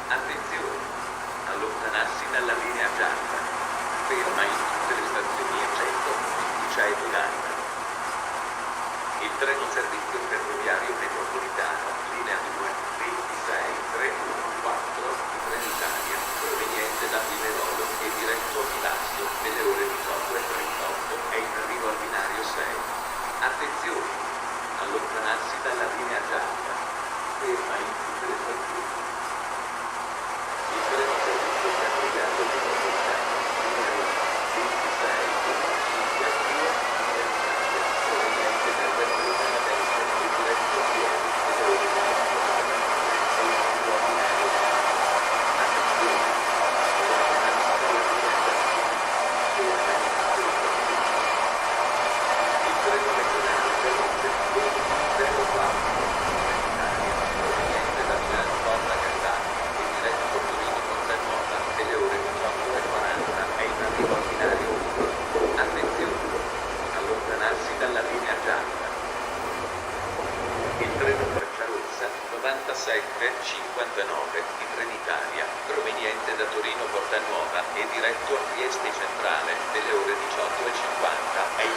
Attenzione! Allontanarsi dalla linea gialla. Ferma in tutte le stazioni eccetto Ciaio d'Anna. Il treno servizio ferroviario metropolitano, linea 2, 26, 314 di Trenitalia, proveniente da Pinerolo e diretto a Milazzo, nelle ore 18:38, è in arrivo al binario 6. Attenzione! Allontanarsi dalla linea gialla. Ferma in tutte le stazioni. Il treno servizio ferroviario metropolitano, linea 1, 26, 5, 2, Trenitalia, proveniente da Verona Canadese e diretto a Pieri, nelle ore 18:43, è in arrivo al binario 6. Attenzione! Allontanarsi dalla linea gialla. Ferma in tutte le stazioni. Il treno regionale veloce 1204 Trenitalia, proveniente da Milano Porta Cardano e diretto a Torino Porta Nuova, delle ore 18:40, è in arrivo al binario 1. Attenzione! Allontanarsi dalla linea gialla. Il treno Frecciarozza 9759 di Trenitalia, proveniente da Torino Porta Nuova e diretto a Trieste Centrale, delle ore 18:50, è in